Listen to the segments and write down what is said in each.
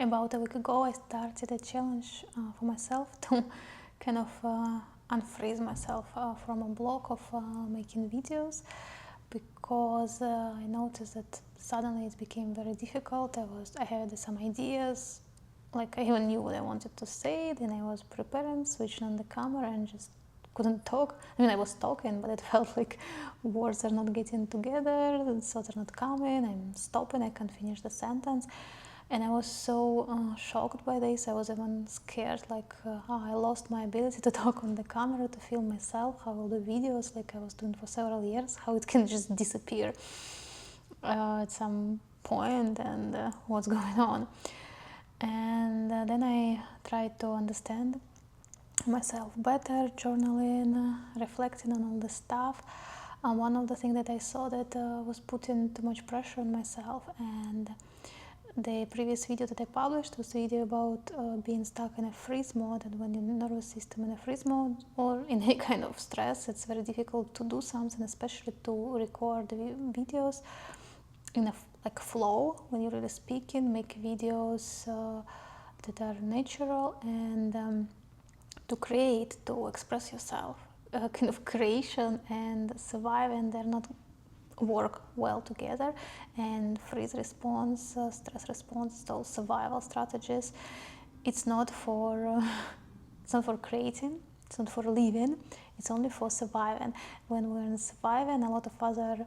About a week ago, I started a challenge for myself to kind of unfreeze myself from a block of making videos, because I noticed that suddenly it became very difficult. I had some ideas, like I even knew what I wanted to say, then I was preparing, switching on the camera and just couldn't talk. I mean, I was talking, but it felt like words are not getting together, thoughts are not coming, I'm stopping, I can't finish the sentence. And I was so shocked by this. I was even scared, like I lost my ability to talk on the camera, to film myself, how all the videos, like I was doing for several years, how it can just disappear at some point, and what's going on. And then I tried to understand myself better, journaling, reflecting on all the stuff. One of the things that I saw that was putting too much pressure on myself, and the previous video that I published was a video about being stuck in a freeze mode, and when your nervous system in a freeze mode or in any kind of stress, it's very difficult to do something, especially to record videos in a like flow when you're really speaking, make videos that are natural, and to create, to express yourself. Kind of creation and surviving, they're not work well together, and freeze response, stress response, those survival strategies, it's not for creating, it's not for living, it's only for surviving. When we're in surviving, a lot of other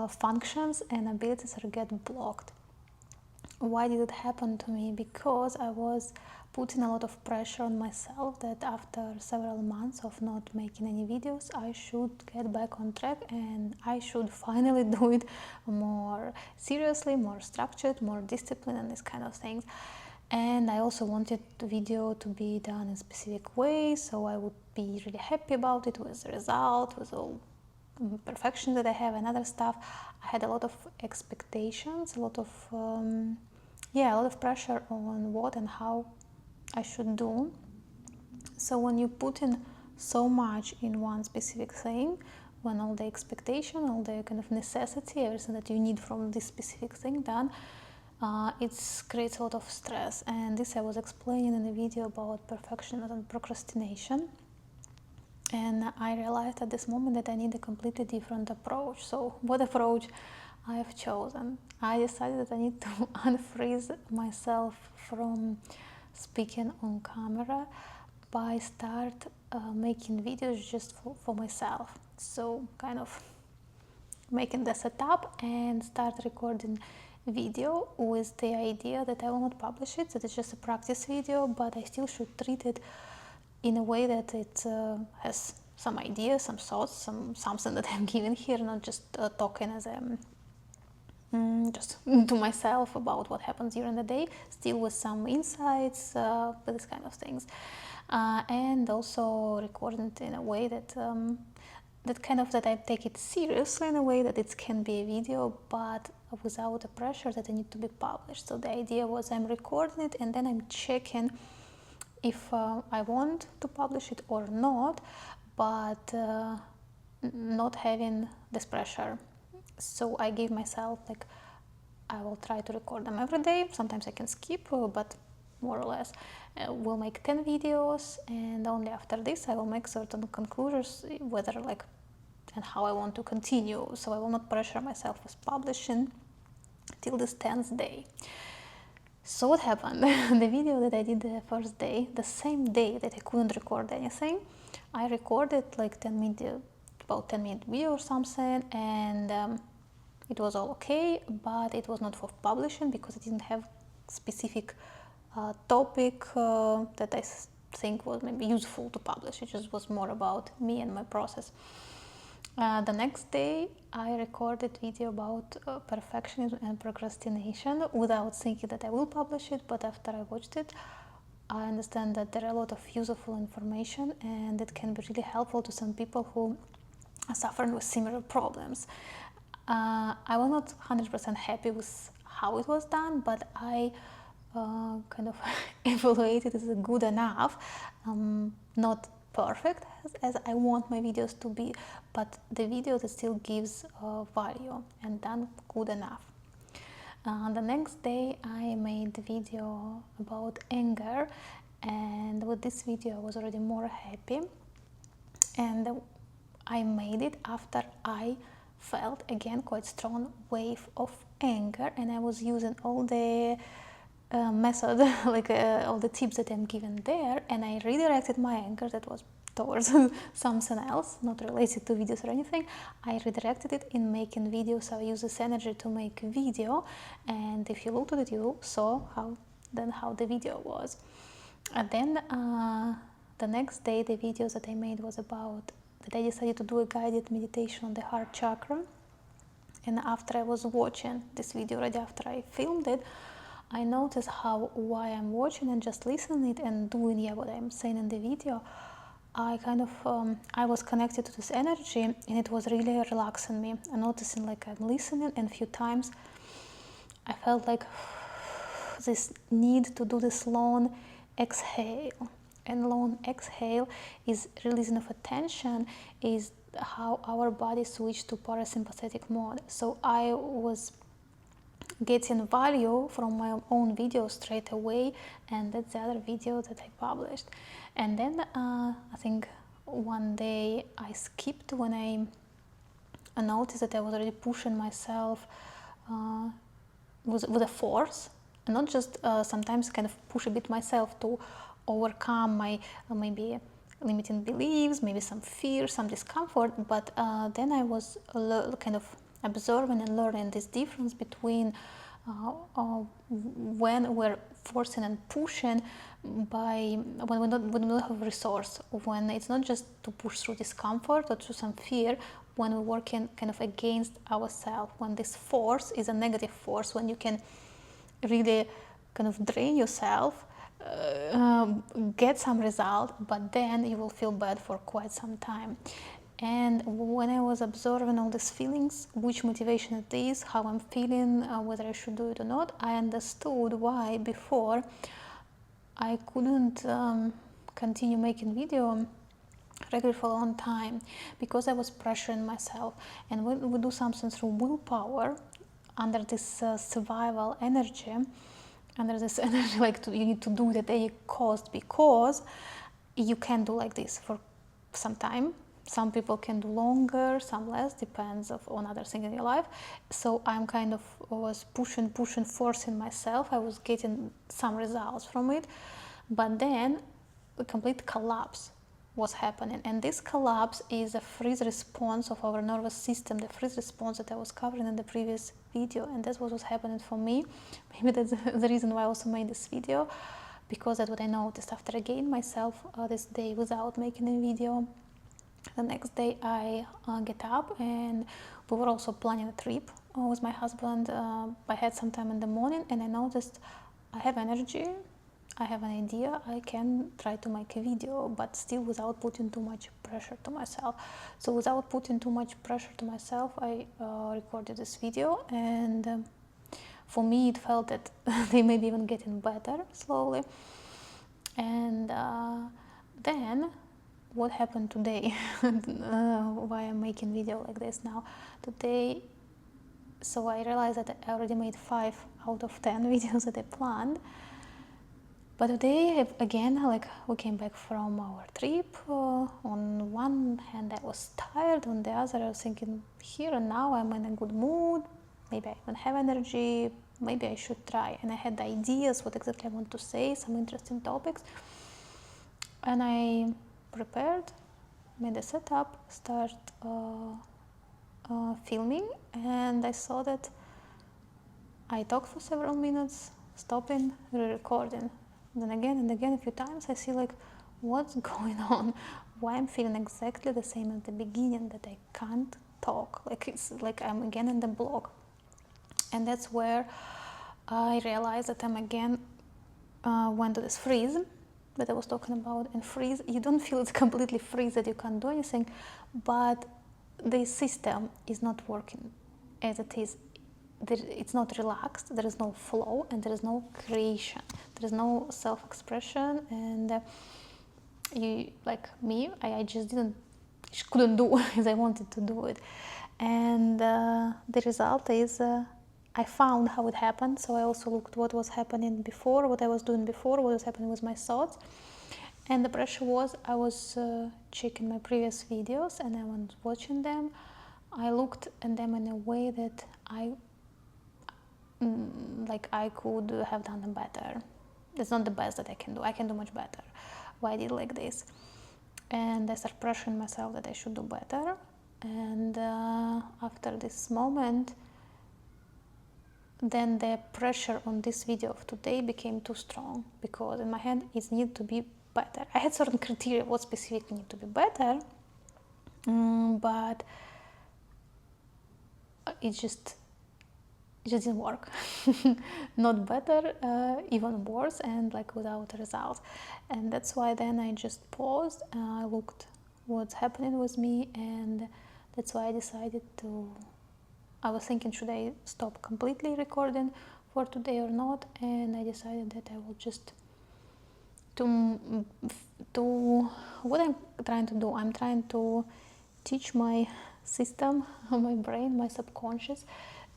functions and abilities are get blocked. Why did it happen to me? Because I was putting a lot of pressure on myself that after several months of not making any videos, I should get back on track and I should finally do it more seriously, more structured, more disciplined, and these kind of things. And I also wanted the video to be done in a specific way, so I would be really happy about it with the result, with all perfection that I have and other stuff. I had a lot of expectations, a lot of pressure on what and how I should do. So when you put in so much in one specific thing, when all the expectation, all the kind of necessity, everything that you need from this specific thing done, it creates a lot of stress. And this I was explaining in a video about perfectionism and procrastination. And I realized at this moment that I need a completely different approach. So what approach I have chosen? I decided that I need to unfreeze myself from speaking on camera by start making videos just for myself. So kind of making the setup and start recording video with the idea that I will not publish it, that it's just a practice video, but I still should treat it in a way that it has some ideas, some thoughts, something that I'm giving here, not just talking as just to myself about what happens during the day, still with some insights, with this kind of things, and also recording it in a way that that I take it seriously, in a way that it can be a video, but without the pressure that it need to be published. So the idea was I'm recording it and then I'm checking if I want to publish it or not, but not having this pressure. So I gave myself, like, I will try to record them every day. Sometimes I can skip, but more or less we'll make 10 videos, and only after this I will make certain conclusions, whether like and how I want to continue. So I will not pressure myself with publishing till this 10th day. So what happened? The video that I did the first day, the same day that I couldn't record anything, I recorded like about 10-minute video or something, and it was all okay, but it was not for publishing because it didn't have specific topic that I think was maybe useful to publish. It just was more about me and my process. The next day I recorded video about perfectionism and procrastination without thinking that I will publish it, but after I watched it I understand that there are a lot of useful information and it can be really helpful to some people who are suffering with similar problems. I was not 100% happy with how it was done, but I kind of evaluated it as good enough, not perfect as I want my videos to be, but the video that still gives value and done good enough. The next day I made the video about anger, and with this video I was already more happy, and I made it after I felt again quite strong wave of anger, and I was using all the method like all the tips that I'm given there, and I redirected my anger that was towards something else, not related to videos or anything. I redirected it in making videos. I use this energy to make a video, and if you looked at it, you saw how the video was. And then the next day, the videos that I made was about that I decided to do a guided meditation on the heart chakra. And after I was watching this video, right after I filmed it, I noticed how while I'm watching and just listening it and doing what I'm saying in the video, I kind of I was connected to this energy, and it was really relaxing me. I'm noticing like I'm listening, and a few times I felt like this need to do this long exhale, and long exhale is releasing of attention, is how our body switched to parasympathetic mode. So I was getting value from my own video straight away, and that's the other video that I published. And then I think one day I skipped when I noticed that I was already pushing myself with a force, and not just sometimes kind of push a bit myself to overcome my maybe limiting beliefs, maybe some fear, some discomfort, but then I was kind of observing and learning this difference between when we're forcing and pushing by when we don't have resource, when it's not just to push through discomfort or through some fear, when we're working kind of against ourselves, when this force is a negative force, when you can really kind of drain yourself, get some result, but then you will feel bad for quite some time. And when I was observing all these feelings, which motivation it is, how I'm feeling, whether I should do it or not, I understood why before I couldn't continue making video regularly for a long time, because I was pressuring myself. And when we do something through willpower, under this survival energy, under this energy like you need to do it at any cost, because you can do like this for some time. Some people can do longer, some less, depends on other things in your life. So I'm kind of was pushing, forcing myself. I was getting some results from it, but then a complete collapse was happening, and this collapse is a freeze response of our nervous system, the freeze response that I was covering in the previous video, and that's what was happening for me. Maybe that's the reason why I also made this video, because that's what I noticed after I gained myself this day without making a video. The next day I get up, and we were also planning a trip with my husband. I had some time in the morning, and I noticed I have energy, I have an idea, I can try to make a video, but still without putting too much pressure to myself. So without putting too much pressure to myself, I recorded this video, and for me it felt that they may be even getting better slowly. And then what happened today, why I'm making video like this now today. So I realized that I already made 5 out of 10 videos that I planned. But today, again, like we came back from our trip. On one hand, I was tired. On the other, I was thinking, here and now, I'm in a good mood. Maybe I even have energy. Maybe I should try. And I had ideas what exactly I want to say, some interesting topics. And I prepared, made a setup, start filming, and I saw that I talked for several minutes, stopping, re-recording. Then again and again a few times I see like, what's going on? Why I'm feeling exactly the same at the beginning, that I can't talk. Like it's like I'm again in the block. And that's where I realized that I'm again went to this freeze that I was talking about. And freeze, you don't feel it's completely freeze that you can't do anything, but the system is not working as it is. It's not relaxed, there is no flow, and there is no creation, there is no self-expression, and you, like me, I just couldn't do as I wanted to do it. And the result is I I found how it happened. So I also looked what was happening before, what I was doing before, what was happening with my thoughts. And the pressure was, I was checking my previous videos and I was watching them. I looked at them in a way that I could have done them better. It's not the best that I can do. I can do much better. Why I did like this? And I started pressuring myself that I should do better. And after this moment, then the pressure on this video of today became too strong, because in my head it needed to be better. I had certain criteria what specifically need to be better, but it just didn't work. Not better, even worse, and like without results. And that's why then I just paused, I looked what's happening with me, and that's why I decided to, I was thinking, should I stop completely recording for today or not? And I decided that I will just to what I'm trying to do. I'm trying to teach my system, my brain, my subconscious,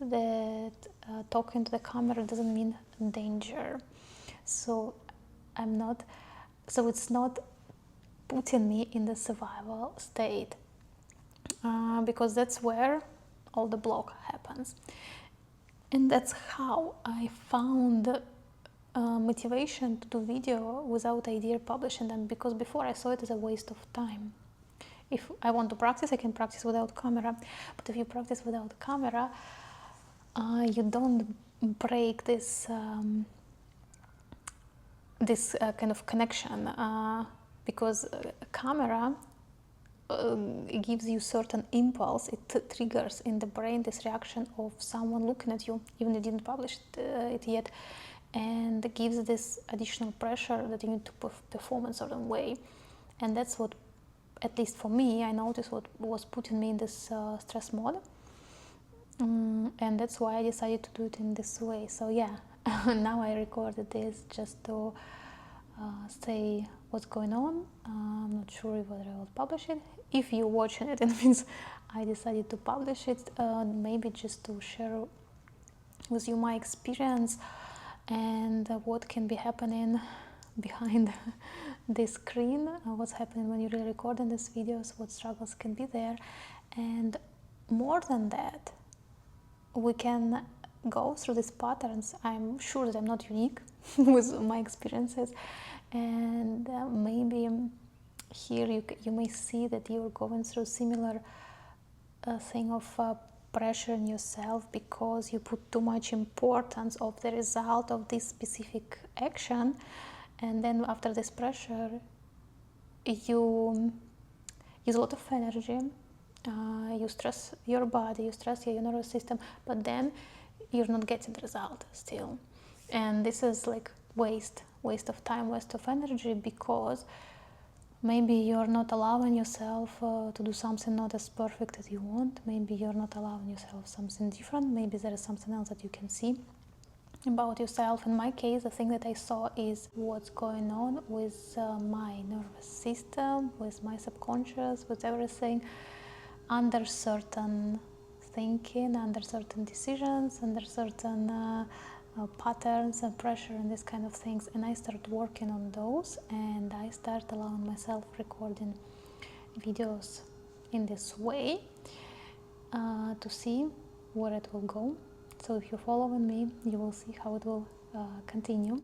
that talking to the camera doesn't mean danger. So it's not putting me in the survival state, because that's where all the block happens. And that's how I found motivation to do video without idea publishing them, because before I saw it as a waste of time. If I want to practice, I can practice without camera, but if you practice without camera, you don't break this kind of connection, because a camera it gives you certain impulse. It triggers in the brain this reaction of someone looking at you, even if you didn't publish it yet, and it gives this additional pressure that you need to perform in a certain way. And that's what, at least for me, I noticed what was putting me in this stress mode. And that's why I decided to do it in this way. So yeah, now I recorded this just to say what's going on. I'm not sure whether I will publish it. If you're watching it, it means I decided to publish it, maybe just to share with you my experience and what can be happening behind this screen, what's happening when you're really recording these videos, what struggles can be there. And more than that, we can go through these patterns. I'm sure that I'm not unique with my experiences, and maybe here you may see that you're going through similar thing of pressuring yourself because you put too much importance of the result of this specific action, and then after this pressure you use a lot of energy, you stress your body, you stress your nervous system, but then you're not getting the result still. And this is like waste of time, waste of energy, because maybe you're not allowing yourself to do something not as perfect as you want. Maybe you're not allowing yourself something different. Maybe there is something else that you can see about yourself. In my case, the thing that I saw is what's going on with my nervous system, with my subconscious, with everything, under certain thinking, under certain decisions, under certain patterns and pressure and these kind of things. And I started working on those, and I started allowing myself recording videos in this way to see where it will go. So if you're following me, you will see how it will continue.